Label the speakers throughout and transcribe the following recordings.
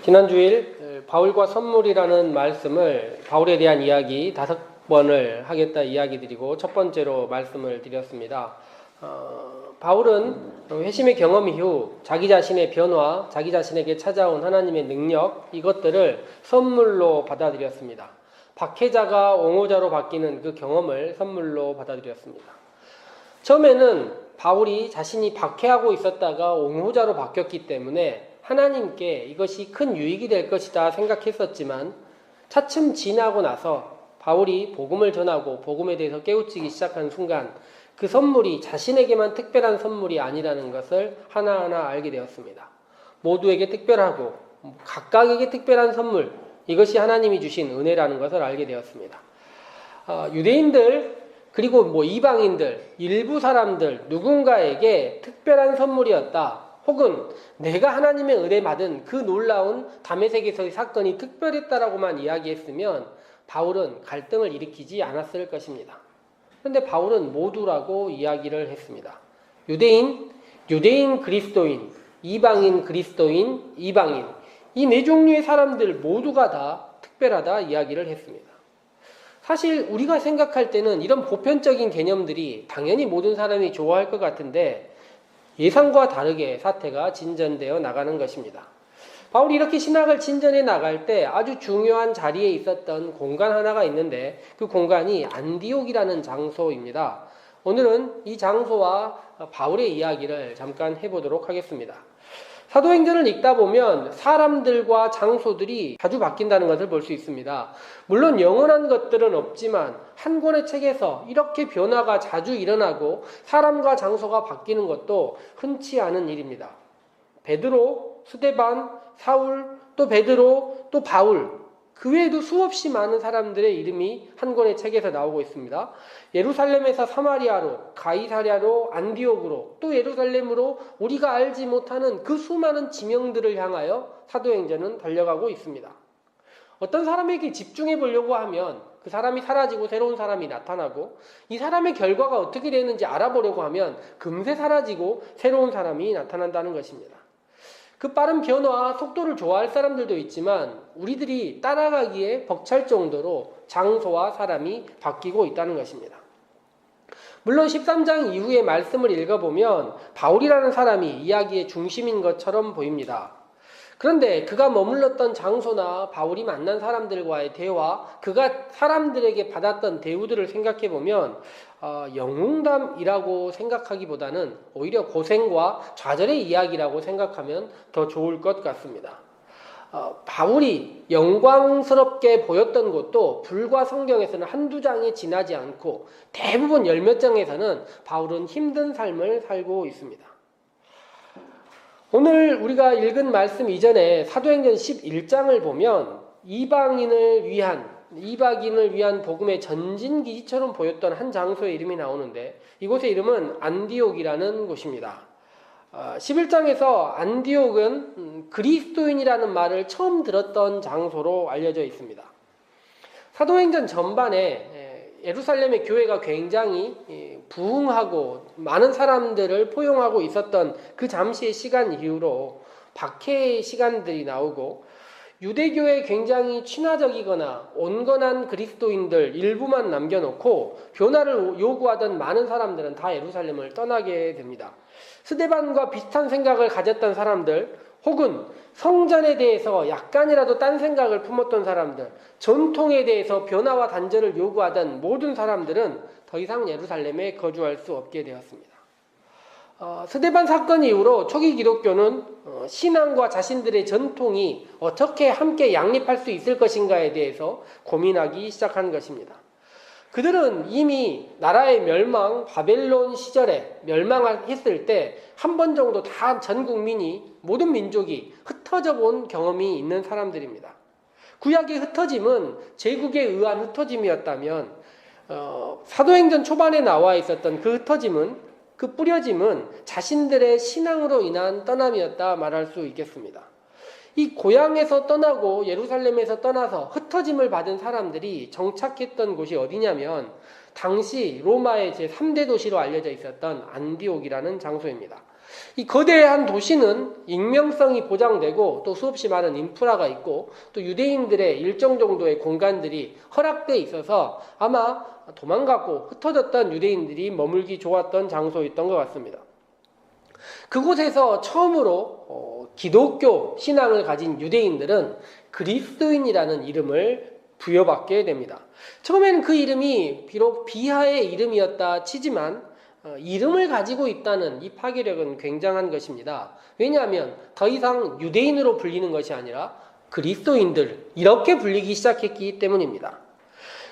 Speaker 1: 지난 주일 바울과 선물이라는 말씀을 바울에 대한 이야기 5번을 하겠다 이야기 드리고 첫 번째로 말씀을 드렸습니다. 바울은 회심의 경험 이후 자기 자신의 변화, 자기 자신에게 찾아온 하나님의 능력 이것들을 선물로 받아들였습니다. 박해자가 옹호자로 바뀌는 그 경험을 선물로 받아들였습니다. 처음에는 바울이 자신이 박해하고 있었다가 옹호자로 바뀌었기 때문에 하나님께 이것이 큰 유익이 될 것이다 생각했었지만 차츰 지나고 나서 바울이 복음을 전하고 복음에 대해서 깨우치기 시작한 순간 그 선물이 자신에게만 특별한 선물이 아니라는 것을 하나하나 알게 되었습니다. 모두에게 특별하고 각각에게 특별한 선물, 이것이 하나님이 주신 은혜라는 것을 알게 되었습니다. 유대인들 그리고 이방인들, 일부 사람들 누군가에게 특별한 선물이었다. 혹은 내가 하나님의 은혜 받은 그 놀라운 다메섹에서의 사건이 특별했다라고만 이야기했으면 바울은 갈등을 일으키지 않았을 것입니다. 그런데 바울은 모두라고 이야기를 했습니다. 유대인 그리스도인, 이방인 그리스도인, 이방인 이 네 종류의 사람들 모두가 다 특별하다 이야기를 했습니다. 사실 우리가 생각할 때는 이런 보편적인 개념들이 당연히 모든 사람이 좋아할 것 같은데 예상과 다르게 사태가 진전되어 나가는 것입니다. 바울이 이렇게 신학을 진전해 나갈 때 아주 중요한 자리에 있었던 공간 하나가 있는데 그 공간이 안디옥이라는 장소입니다. 오늘은 이 장소와 바울의 이야기를 잠깐 해보도록 하겠습니다. 사도행전을 읽다 보면 사람들과 장소들이 자주 바뀐다는 것을 볼 수 있습니다. 물론 영원한 것들은 없지만 한 권의 책에서 이렇게 변화가 자주 일어나고 사람과 장소가 바뀌는 것도 흔치 않은 일입니다. 베드로, 스데반, 사울, 또 베드로, 또 바울 그 외에도 수없이 많은 사람들의 이름이 한 권의 책에서 나오고 있습니다. 예루살렘에서 사마리아로, 가이사랴로, 안디옥으로, 또 예루살렘으로 우리가 알지 못하는 그 수많은 지명들을 향하여 사도행전은 달려가고 있습니다. 어떤 사람에게 집중해 보려고 하면 그 사람이 사라지고 새로운 사람이 나타나고 이 사람의 결과가 어떻게 되는지 알아보려고 하면 금세 사라지고 새로운 사람이 나타난다는 것입니다. 그 빠른 변화와 속도를 좋아할 사람들도 있지만 우리들이 따라가기에 벅찰 정도로 장소와 사람이 바뀌고 있다는 것입니다. 물론 13장 이후의 말씀을 읽어보면 바울이라는 사람이 이야기의 중심인 것처럼 보입니다. 그런데 그가 머물렀던 장소나 바울이 만난 사람들과의 대화, 그가 사람들에게 받았던 대우들을 생각해보면 영웅담이라고 생각하기보다는 오히려 고생과 좌절의 이야기라고 생각하면 더 좋을 것 같습니다. 바울이 영광스럽게 보였던 것도 불과 성경에서는 한두 장이 지나지 않고 대부분 열 몇 장에서는 바울은 힘든 삶을 살고 있습니다. 오늘 우리가 읽은 말씀 이전에 사도행전 11장을 보면 이방인을 위한 복음의 전진기지처럼 보였던 한 장소의 이름이 나오는데 이곳의 이름은 안디옥이라는 곳입니다. 11장에서 안디옥은 그리스도인이라는 말을 처음 들었던 장소로 알려져 있습니다. 사도행전 전반에 예루살렘의 교회가 굉장히 부흥하고 많은 사람들을 포용하고 있었던 그 잠시의 시간 이후로 박해의 시간들이 나오고 유대교에 굉장히 친화적이거나 온건한 그리스도인들 일부만 남겨놓고 변화를 요구하던 많은 사람들은 다 예루살렘을 떠나게 됩니다. 스데반과 비슷한 생각을 가졌던 사람들 혹은 성전에 대해서 약간이라도 딴 생각을 품었던 사람들, 전통에 대해서 변화와 단절을 요구하던 모든 사람들은 더 이상 예루살렘에 거주할 수 없게 되었습니다. 스데반 사건 이후로 초기 기독교는 신앙과 자신들의 전통이 어떻게 함께 양립할 수 있을 것인가에 대해서 고민하기 시작한 것입니다. 그들은 이미 나라의 멸망, 바벨론 시절에 멸망했을 때 한 번 정도 다 전 국민이 모든 민족이 흩어져 본 경험이 있는 사람들입니다. 구약의 흩어짐은 제국에 의한 흩어짐이었다면 사도행전 초반에 나와 있었던 그 흩어짐은 그 뿌려짐은 자신들의 신앙으로 인한 떠남이었다 말할 수 있겠습니다. 이 고향에서 떠나고 예루살렘에서 떠나서 흩어짐을 받은 사람들이 정착했던 곳이 어디냐면 당시 로마의 제3대 도시로 알려져 있었던 안디옥이라는 장소입니다. 이 거대한 도시는 익명성이 보장되고 또 수없이 많은 인프라가 있고 또 유대인들의 일정 정도의 공간들이 허락돼 있어서 아마 도망가고 흩어졌던 유대인들이 머물기 좋았던 장소였던 것 같습니다. 그곳에서 처음으로 기독교 신앙을 가진 유대인들은 그리스도인이라는 이름을 부여받게 됩니다. 처음에는 그 이름이 비록 비하의 이름이었다 치지만 이름을 가지고 있다는 이 파괴력은 굉장한 것입니다. 왜냐하면 더 이상 유대인으로 불리는 것이 아니라 그리스도인들 이렇게 불리기 시작했기 때문입니다.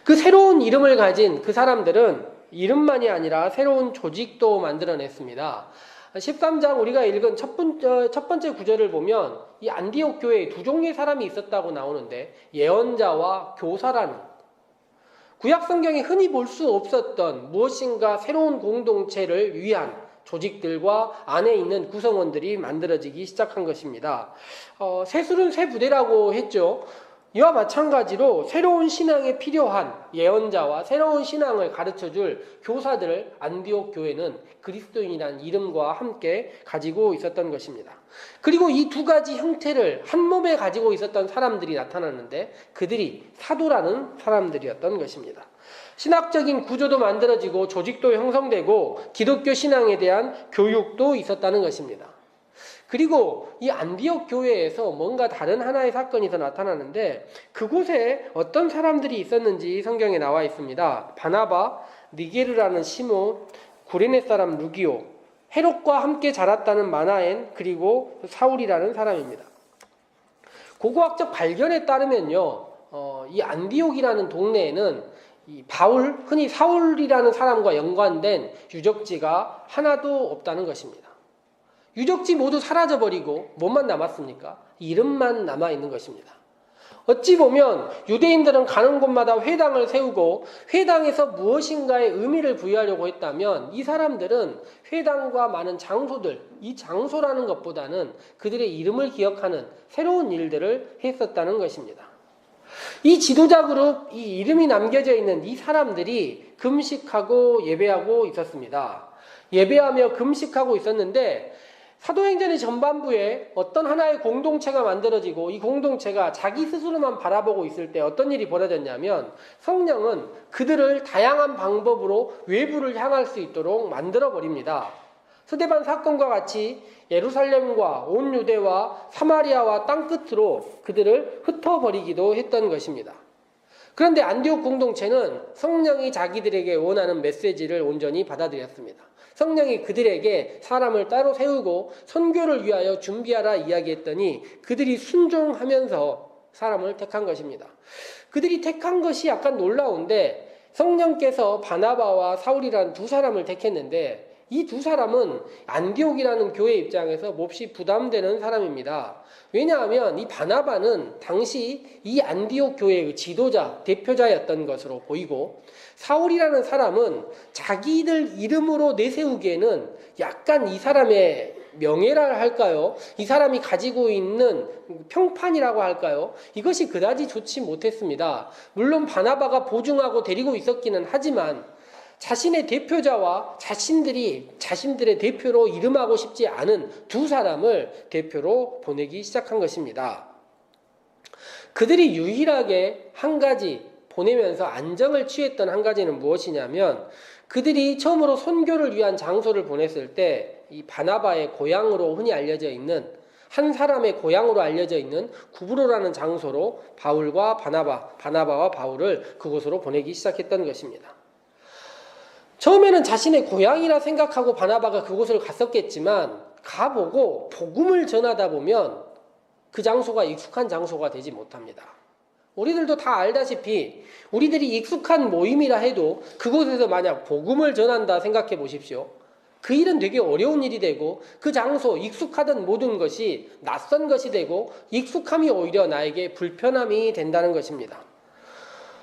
Speaker 1: 그 새로운 이름을 가진 그 사람들은 이름만이 아니라 새로운 조직도 만들어냈습니다. 13장 우리가 읽은 첫 번째 구절을 보면 이 안디옥 교회에 두 종류의 사람이 있었다고 나오는데 예언자와 교사라는 구약 성경에 흔히 볼 수 없었던 무엇인가 새로운 공동체를 위한 조직들과 안에 있는 구성원들이 만들어지기 시작한 것입니다. 세술은 세 부대라고 했죠. 이와 마찬가지로 새로운 신앙에 필요한 예언자와 새로운 신앙을 가르쳐줄 교사들을 안디옥 교회는 그리스도인이라는 이름과 함께 가지고 있었던 것입니다. 그리고 이 두 가지 형태를 한 몸에 가지고 있었던 사람들이 나타났는데 그들이 사도라는 사람들이었던 것입니다. 신학적인 구조도 만들어지고 조직도 형성되고 기독교 신앙에 대한 교육도 있었다는 것입니다. 그리고 이 안디옥 교회에서 뭔가 다른 하나의 사건이 더 나타나는데 그곳에 어떤 사람들이 있었는지 성경에 나와 있습니다. 바나바, 니게르라는 시몬, 구레네 사람 루기오, 헤롯과 함께 자랐다는 마나엔, 그리고 사울이라는 사람입니다. 고고학적 발견에 따르면요, 이 안디옥이라는 동네에는 이 바울, 흔히 사울이라는 사람과 연관된 유적지가 하나도 없다는 것입니다. 유적지 모두 사라져버리고 뭐만 남았습니까? 이름만 남아있는 것입니다. 어찌 보면 유대인들은 가는 곳마다 회당을 세우고 회당에서 무엇인가의 의미를 부여하려고 했다면 이 사람들은 회당과 많은 장소들, 이 장소라는 것보다는 그들의 이름을 기억하는 새로운 일들을 했었다는 것입니다. 이 지도자 그룹, 이 이름이 남겨져 있는 이 사람들이 금식하고 예배하고 있었습니다. 예배하며 금식하고 있었는데 사도행전의 전반부에 어떤 하나의 공동체가 만들어지고 이 공동체가 자기 스스로만 바라보고 있을 때 어떤 일이 벌어졌냐면 성령은 그들을 다양한 방법으로 외부를 향할 수 있도록 만들어버립니다. 스데반 사건과 같이 예루살렘과 온 유대와 사마리아와 땅끝으로 그들을 흩어버리기도 했던 것입니다. 그런데 안디옥 공동체는 성령이 자기들에게 원하는 메시지를 온전히 받아들였습니다. 성령이 그들에게 사람을 따로 세우고 선교를 위하여 준비하라 이야기했더니 그들이 순종하면서 사람을 택한 것입니다. 그들이 택한 것이 약간 놀라운데 성령께서 바나바와 사울이라는 두 사람을 택했는데 이 두 사람은 안디옥이라는 교회 입장에서 몹시 부담되는 사람입니다. 왜냐하면 이 바나바는 당시 이 안디옥 교회의 지도자, 대표자였던 것으로 보이고 사울이라는 사람은 자기들 이름으로 내세우기에는 약간 이 사람의 명예라 할까요? 이 사람이 가지고 있는 평판이라고 할까요? 이것이 그다지 좋지 못했습니다. 물론 바나바가 보증하고 데리고 있었기는 하지만 자신의 대표자와 자신들의 대표로 이름하고 싶지 않은 두 사람을 대표로 보내기 시작한 것입니다. 그들이 유일하게 한 가지 보내면서 안정을 취했던 한 가지는 무엇이냐면 그들이 처음으로 선교를 위한 장소를 보냈을 때 이 바나바의 고향으로 흔히 알려져 있는 한 사람의 고향으로 알려져 있는 구브로라는 장소로 바울과 바나바와 바울을 그곳으로 보내기 시작했던 것입니다. 처음에는 자신의 고향이라 생각하고 바나바가 그곳을 갔었겠지만 가보고 복음을 전하다 보면 그 장소가 익숙한 장소가 되지 못합니다. 우리들도 다 알다시피 우리들이 익숙한 모임이라 해도 그곳에서 만약 복음을 전한다 생각해 보십시오. 그 일은 되게 어려운 일이 되고 그 장소, 익숙하던 모든 것이 낯선 것이 되고 익숙함이 오히려 나에게 불편함이 된다는 것입니다.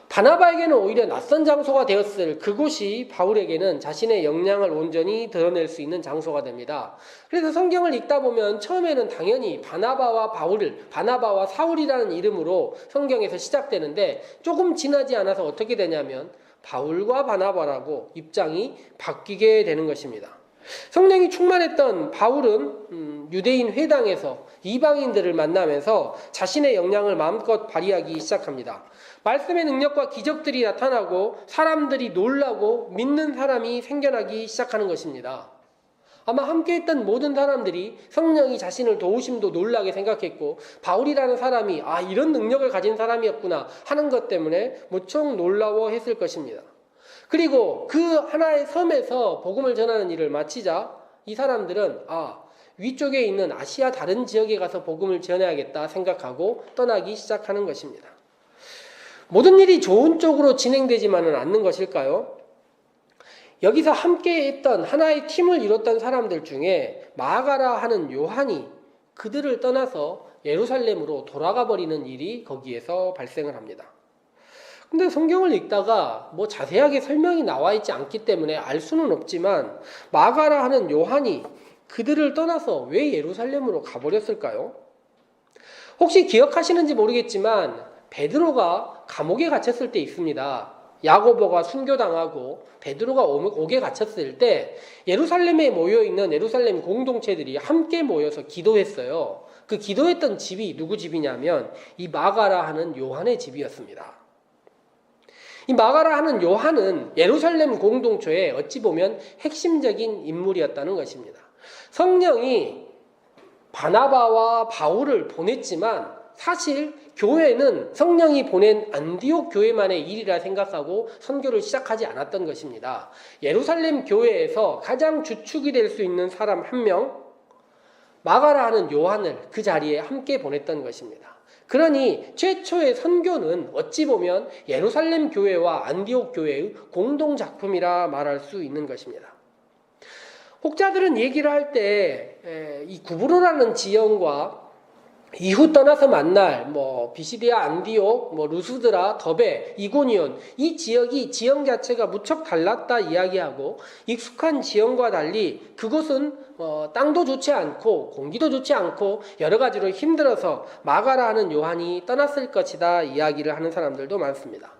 Speaker 1: 바나바에게는 오히려 낯선 장소가 되었을 그곳이 바울에게는 자신의 역량을 온전히 드러낼 수 있는 장소가 됩니다. 그래서 성경을 읽다 보면 처음에는 당연히 바나바와 사울이라는 이름으로 성경에서 시작되는데 조금 지나지 않아서 어떻게 되냐면 바울과 바나바라고 입장이 바뀌게 되는 것입니다. 성령이 충만했던 바울은 유대인 회당에서 이방인들을 만나면서 자신의 역량을 마음껏 발휘하기 시작합니다. 말씀의 능력과 기적들이 나타나고 사람들이 놀라고 믿는 사람이 생겨나기 시작하는 것입니다. 아마 함께했던 모든 사람들이 성령이 자신을 도우심도 놀라게 생각했고 바울이라는 사람이 이런 능력을 가진 사람이었구나 하는 것 때문에 무척 놀라워했을 것입니다. 그리고 그 하나의 섬에서 복음을 전하는 일을 마치자 이 사람들은 위쪽에 있는 아시아 다른 지역에 가서 복음을 전해야겠다 생각하고 떠나기 시작하는 것입니다. 모든 일이 좋은 쪽으로 진행되지만은 않는 것일까요? 여기서 함께 했던 하나의 팀을 이뤘던 사람들 중에 마가라 하는 요한이 그들을 떠나서 예루살렘으로 돌아가 버리는 일이 거기에서 발생을 합니다. 근데 성경을 읽다가 자세하게 설명이 나와 있지 않기 때문에 알 수는 없지만 마가라 하는 요한이 그들을 떠나서 왜 예루살렘으로 가버렸을까요? 혹시 기억하시는지 모르겠지만 베드로가 감옥에 갇혔을 때 있습니다. 야고보가 순교당하고 베드로가 옥에 갇혔을 때 예루살렘에 모여있는 예루살렘 공동체들이 함께 모여서 기도했어요. 그 기도했던 집이 누구 집이냐면 이 마가라 하는 요한의 집이었습니다. 이 마가라 하는 요한은 예루살렘 공동체의 어찌 보면 핵심적인 인물이었다는 것입니다. 성령이 바나바와 바울을 보냈지만 사실 교회는 성령이 보낸 안디옥 교회만의 일이라 생각하고 선교를 시작하지 않았던 것입니다. 예루살렘 교회에서 가장 주축이 될 수 있는 사람 한 명, 마가라 하는 요한을 그 자리에 함께 보냈던 것입니다. 그러니 최초의 선교는 어찌 보면 예루살렘 교회와 안디옥 교회의 공동작품이라 말할 수 있는 것입니다. 혹자들은 얘기를 할 때 이 구브로라는 지형과 이후 떠나서 만날 비시디아, 안디옥, 루스드라, 더베, 이고니온 이 지형 자체가 무척 달랐다 이야기하고 익숙한 지형과 달리 그곳은 땅도 좋지 않고 공기도 좋지 않고 여러 가지로 힘들어서 마가라 하는 요한이 떠났을 것이다 이야기를 하는 사람들도 많습니다.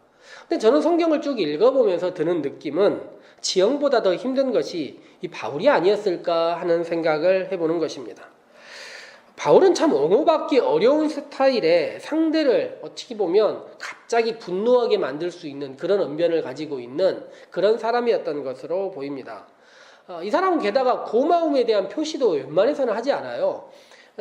Speaker 1: 근데 저는 성경을 쭉 읽어보면서 드는 느낌은 지형보다 더 힘든 것이 이 바울이 아니었을까 하는 생각을 해보는 것입니다. 바울은 참 옹호받기 어려운 스타일의 상대를 어떻게 보면 갑자기 분노하게 만들 수 있는 그런 언변을 가지고 있는 그런 사람이었던 것으로 보입니다. 이 사람은 게다가 고마움에 대한 표시도 웬만해서는 하지 않아요.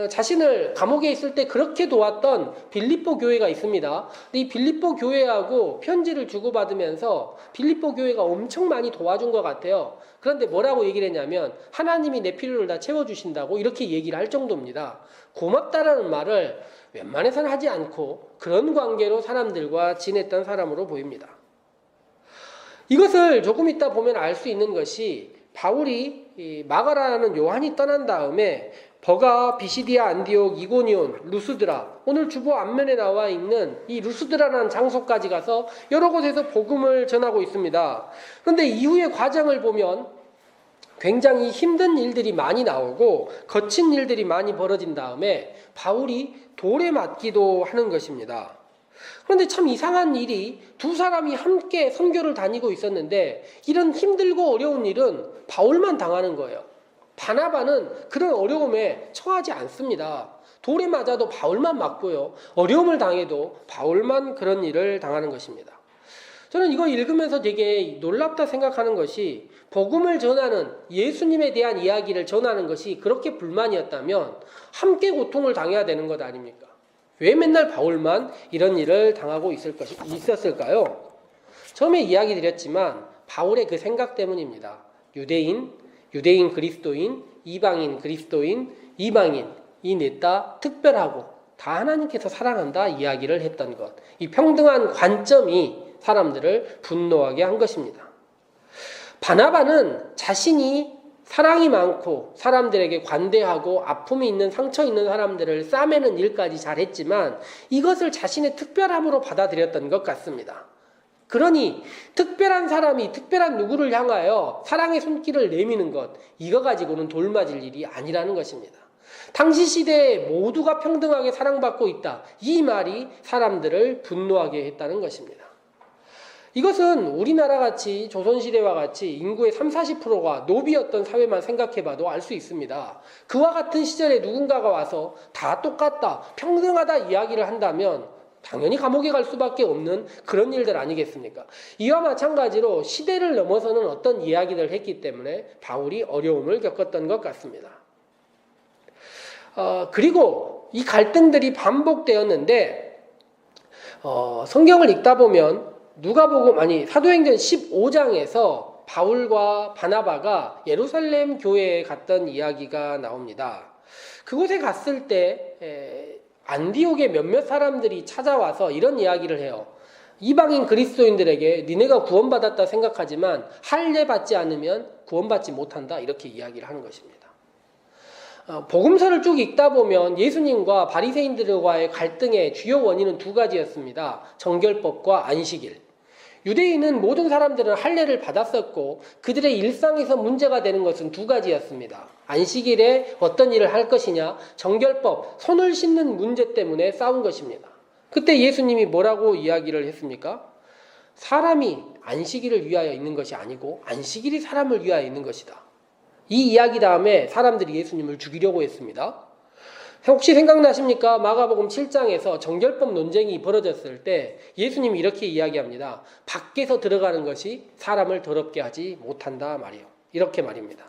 Speaker 1: 자신을 감옥에 있을 때 그렇게 도왔던 빌립보 교회가 있습니다. 근데 이 빌립보 교회하고 편지를 주고받으면서 빌립보 교회가 엄청 많이 도와준 것 같아요. 그런데 뭐라고 얘기를 했냐면 하나님이 내 필요를 다 채워주신다고 이렇게 얘기를 할 정도입니다. 고맙다라는 말을 웬만해서는 하지 않고 그런 관계로 사람들과 지냈던 사람으로 보입니다. 이것을 조금 이따 보면 알 수 있는 것이 바울이 마가라는 요한이 떠난 다음에 버가, 비시디아, 안디옥, 이고니온, 루스드라 오늘 주보 앞면에 나와 있는 이 루스드라라는 장소까지 가서 여러 곳에서 복음을 전하고 있습니다. 그런데 이후의 과정을 보면 굉장히 힘든 일들이 많이 나오고 거친 일들이 많이 벌어진 다음에 바울이 돌에 맞기도 하는 것입니다. 그런데 참 이상한 일이 두 사람이 함께 선교를 다니고 있었는데 이런 힘들고 어려운 일은 바울만 당하는 거예요. 바나바는 그런 어려움에 처하지 않습니다. 돌에 맞아도 바울만 맞고요. 어려움을 당해도 바울만 그런 일을 당하는 것입니다. 저는 이거 읽으면서 되게 놀랍다 생각하는 것이 복음을 전하는 예수님에 대한 이야기를 전하는 것이 그렇게 불만이었다면 함께 고통을 당해야 되는 것 아닙니까? 왜 맨날 바울만 이런 일을 당하고 있었을까요? 처음에 이야기 드렸지만 바울의 그 생각 때문입니다. 유대인 그리스도인, 이방인 그리스도인, 이방인 이 넷 다 특별하고 다 하나님께서 사랑한다 이야기를 했던 것. 이 평등한 관점이 사람들을 분노하게 한 것입니다. 바나바는 자신이 사랑이 많고 사람들에게 관대하고 아픔이 있는 상처 있는 사람들을 싸매는 일까지 잘했지만 이것을 자신의 특별함으로 받아들였던 것 같습니다. 그러니 특별한 사람이 특별한 누구를 향하여 사랑의 손길을 내미는 것 이거 가지고는 돌맞을 일이 아니라는 것입니다. 당시 시대에 모두가 평등하게 사랑받고 있다. 이 말이 사람들을 분노하게 했다는 것입니다. 이것은 우리나라 같이 조선시대와 같이 인구의 30-40%가 노비였던 사회만 생각해봐도 알 수 있습니다. 그와 같은 시절에 누군가가 와서 다 똑같다, 평등하다 이야기를 한다면 당연히 감옥에 갈 수밖에 없는 그런 일들 아니겠습니까? 이와 마찬가지로 시대를 넘어서는 어떤 이야기를 했기 때문에 바울이 어려움을 겪었던 것 같습니다. 그리고 이 갈등들이 반복되었는데 성경을 읽다 보면 사도행전 15장에서 바울과 바나바가 예루살렘 교회에 갔던 이야기가 나옵니다. 그곳에 갔을 때 안디옥의 몇몇 사람들이 찾아와서 이런 이야기를 해요. 이방인 그리스도인들에게 니네가 구원받았다 생각하지만 할례 받지 않으면 구원받지 못한다, 이렇게 이야기를 하는 것입니다. 복음서를 쭉 읽다 보면 예수님과 바리새인들과의 갈등의 주요 원인은 두 가지였습니다. 정결법과 안식일. 유대인은 모든 사람들은 할례를 받았었고 그들의 일상에서 문제가 되는 것은 두 가지였습니다. 안식일에 어떤 일을 할 것이냐, 정결법, 손을 씻는 문제 때문에 싸운 것입니다. 그때 예수님이 뭐라고 이야기를 했습니까? 사람이 안식일을 위하여 있는 것이 아니고 안식일이 사람을 위하여 있는 것이다. 이 이야기 다음에 사람들이 예수님을 죽이려고 했습니다. 혹시 생각나십니까? 마가복음 7장에서 정결법 논쟁이 벌어졌을 때 예수님이 이렇게 이야기합니다. 밖에서 들어가는 것이 사람을 더럽게 하지 못한다 말이에요. 이렇게 말입니다.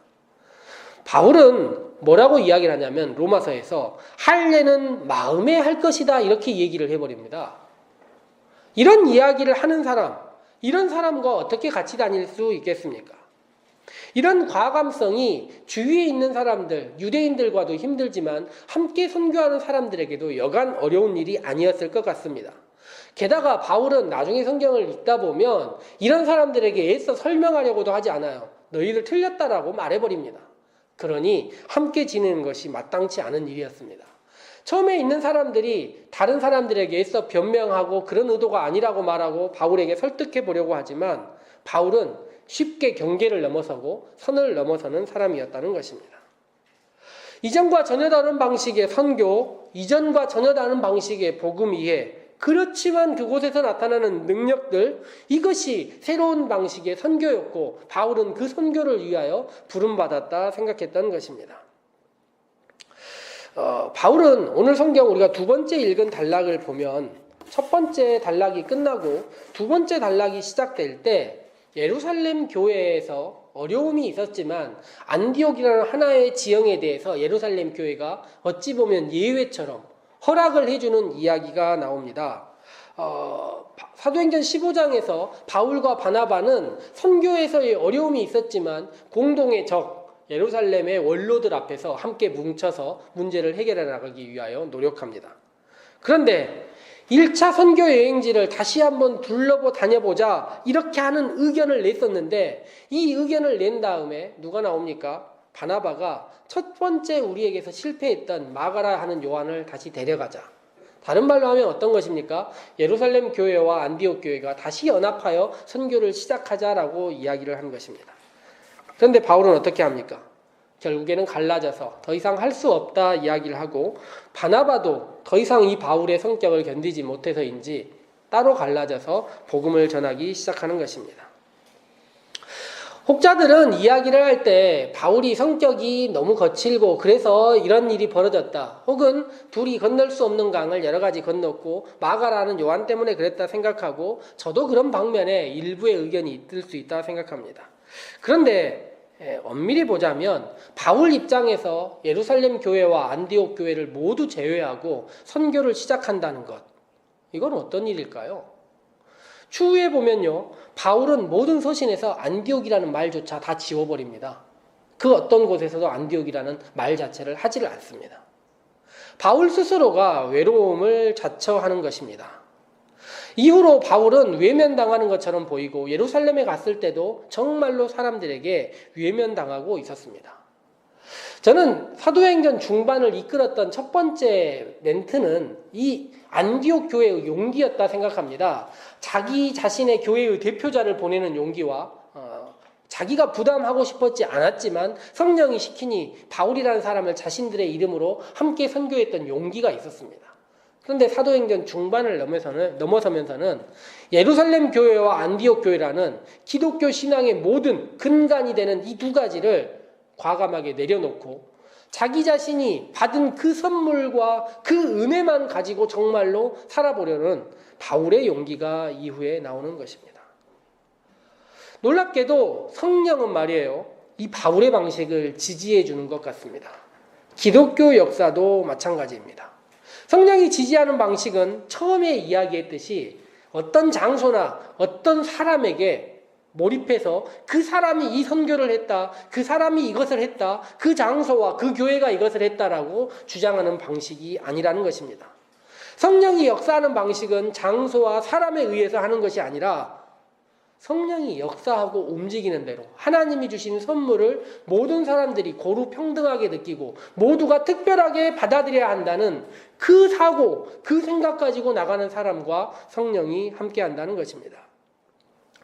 Speaker 1: 바울은 뭐라고 이야기를 하냐면 로마서에서 할례는 마음에 할 것이다, 이렇게 얘기를 해버립니다. 이런 이야기를 하는 사람, 이런 사람과 어떻게 같이 다닐 수 있겠습니까? 이런 과감성이 주위에 있는 사람들, 유대인들과도 힘들지만 함께 선교하는 사람들에게도 여간 어려운 일이 아니었을 것 같습니다. 게다가 바울은 나중에 성경을 읽다 보면 이런 사람들에게 애써 설명하려고도 하지 않아요. 너희들 틀렸다라고 말해버립니다. 그러니 함께 지내는 것이 마땅치 않은 일이었습니다. 처음에 있는 사람들이 다른 사람들에게 애써 변명하고 그런 의도가 아니라고 말하고 바울에게 설득해 보려고 하지만 바울은 쉽게 경계를 넘어서고 선을 넘어서는 사람이었다는 것입니다. 이전과 전혀 다른 방식의 선교, 이전과 전혀 다른 방식의 복음 이해, 그렇지만 그곳에서 나타나는 능력들, 이것이 새로운 방식의 선교였고 바울은 그 선교를 위하여 부름받았다 생각했던 것입니다. 바울은 오늘 성경 우리가 두 번째 읽은 단락을 보면 첫 번째 단락이 끝나고 두 번째 단락이 시작될 때 예루살렘 교회에서 어려움이 있었지만 안디옥이라는 하나의 지형에 대해서 예루살렘 교회가 어찌 보면 예외처럼 허락을 해주는 이야기가 나옵니다. 사도행전 15장에서 바울과 바나바는 선교에서의 어려움이 있었지만 공동의 적 예루살렘의 원로들 앞에서 함께 뭉쳐서 문제를 해결해 나가기 위하여 노력합니다. 그런데 1차 선교 여행지를 다시 한번 다녀보자, 이렇게 하는 의견을 냈었는데 이 의견을 낸 다음에 누가 나옵니까? 바나바가 첫 번째 우리에게서 실패했던 마가라 하는 요한을 다시 데려가자. 다른 말로 하면 어떤 것입니까? 예루살렘 교회와 안디옥 교회가 다시 연합하여 선교를 시작하자라고 이야기를 한 것입니다. 그런데 바울은 어떻게 합니까? 결국에는 갈라져서 더 이상 할 수 없다 이야기를 하고 바나바도 더 이상 이 바울의 성격을 견디지 못해서인지 따로 갈라져서 복음을 전하기 시작하는 것입니다. 혹자들은 이야기를 할 때 바울이 성격이 너무 거칠고 그래서 이런 일이 벌어졌다, 혹은 둘이 건널 수 없는 강을 여러 가지 건넜고 마가라는 요한 때문에 그랬다 생각하고, 저도 그런 방면에 일부의 의견이 있을 수 있다 생각합니다. 그런데 엄밀히 보자면 바울 입장에서 예루살렘 교회와 안디옥 교회를 모두 제외하고 선교를 시작한다는 것, 이건 어떤 일일까요? 추후에 보면요, 바울은 모든 서신에서 안디옥이라는 말조차 다 지워버립니다. 그 어떤 곳에서도 안디옥이라는 말 자체를 하지를 않습니다. 바울 스스로가 외로움을 자처하는 것입니다. 이후로 바울은 외면당하는 것처럼 보이고 예루살렘에 갔을 때도 정말로 사람들에게 외면당하고 있었습니다. 저는 사도행전 중반을 이끌었던 첫 번째 멘트는 이 안디옥 교회의 용기였다 생각합니다. 자기 자신의 교회의 대표자를 보내는 용기와 자기가 부담하고 싶었지 않았지만 성령이 시키니 바울이라는 사람을 자신들의 이름으로 함께 선교했던 용기가 있었습니다. 그런데 사도행전 중반을 넘어서면서는 예루살렘 교회와 안디옥 교회라는 기독교 신앙의 모든 근간이 되는 이 두 가지를 과감하게 내려놓고 자기 자신이 받은 그 선물과 그 은혜만 가지고 정말로 살아보려는 바울의 용기가 이후에 나오는 것입니다. 놀랍게도 성령은 말이에요, 이 바울의 방식을 지지해 주는 것 같습니다. 기독교 역사도 마찬가지입니다. 성령이 지지하는 방식은 처음에 이야기했듯이 어떤 장소나 어떤 사람에게 몰입해서 그 사람이 이 선교를 했다, 그 사람이 이것을 했다, 그 장소와 그 교회가 이것을 했다라고 주장하는 방식이 아니라는 것입니다. 성령이 역사하는 방식은 장소와 사람에 의해서 하는 것이 아니라 성령이 역사하고 움직이는 대로 하나님이 주신 선물을 모든 사람들이 고루 평등하게 느끼고 모두가 특별하게 받아들여야 한다는 그 사고, 그 생각 가지고 나가는 사람과 성령이 함께 한다는 것입니다.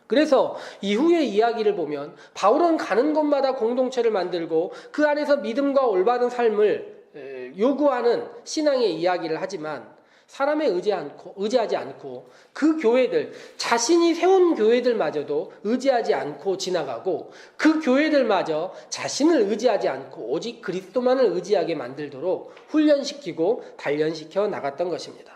Speaker 1: 그래서 이후의 이야기를 보면 바울은 가는 곳마다 공동체를 만들고 그 안에서 믿음과 올바른 삶을 요구하는 신앙의 이야기를 하지만 사람에 의지하지 않고 그 교회들, 자신이 세운 교회들마저도 의지하지 않고 지나가고 그 교회들마저 자신을 의지하지 않고 오직 그리스도만을 의지하게 만들도록 훈련시키고 단련시켜 나갔던 것입니다.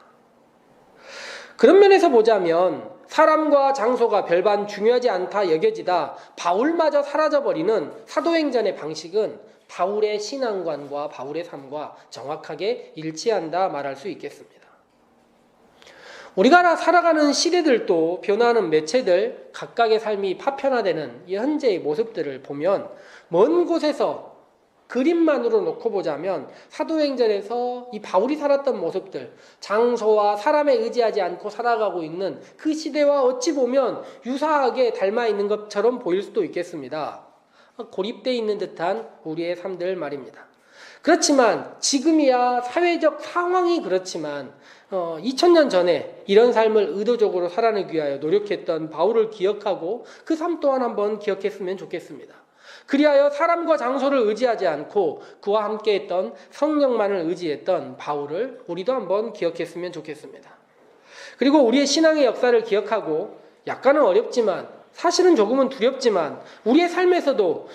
Speaker 1: 그런 면에서 보자면 사람과 장소가 별반 중요하지 않다 여겨지다 바울마저 사라져버리는 사도행전의 방식은 바울의 신앙관과 바울의 삶과 정확하게 일치한다 말할 수 있겠습니다. 우리가 살아가는 시대들도 변화하는 매체들 각각의 삶이 파편화되는 이 현재의 모습들을 보면 먼 곳에서 그림만으로 놓고 보자면 사도행전에서 이 바울이 살았던 모습들, 장소와 사람에 의지하지 않고 살아가고 있는 그 시대와 어찌 보면 유사하게 닮아 있는 것처럼 보일 수도 있겠습니다. 고립되어 있는 듯한 우리의 삶들 말입니다. 그렇지만 지금이야 사회적 상황이 그렇지만 2000년 전에 이런 삶을 의도적으로 살아내기 위하여 노력했던 바울을 기억하고 그 삶 또한 한번 기억했으면 좋겠습니다. 그리하여 사람과 장소를 의지하지 않고 그와 함께했던 성령만을 의지했던 바울을 우리도 한번 기억했으면 좋겠습니다. 그리고 우리의 신앙의 역사를 기억하고 약간은 어렵지만 사실은 조금은 두렵지만 우리의 삶에서도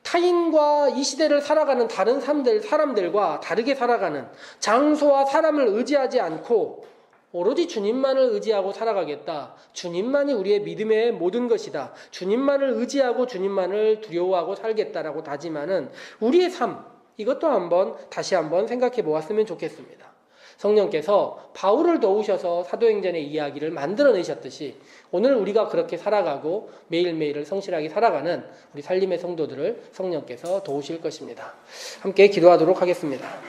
Speaker 1: 타인과 이 시대를 살아가는 다른 사람들과 다르게 살아가는 장소와 사람을 의지하지 않고 오로지 주님만을 의지하고 살아가겠다. 주님만이 우리의 믿음의 모든 것이다. 주님만을 의지하고 주님만을 두려워하고 살겠다라고 다짐하는 우리의 삶, 이것도 다시 한번 생각해 보았으면 좋겠습니다. 성령께서 바울을 도우셔서 사도행전의 이야기를 만들어내셨듯이 오늘 우리가 그렇게 살아가고 매일매일을 성실하게 살아가는 우리 살림의 성도들을 성령께서 도우실 것입니다. 함께 기도하도록 하겠습니다.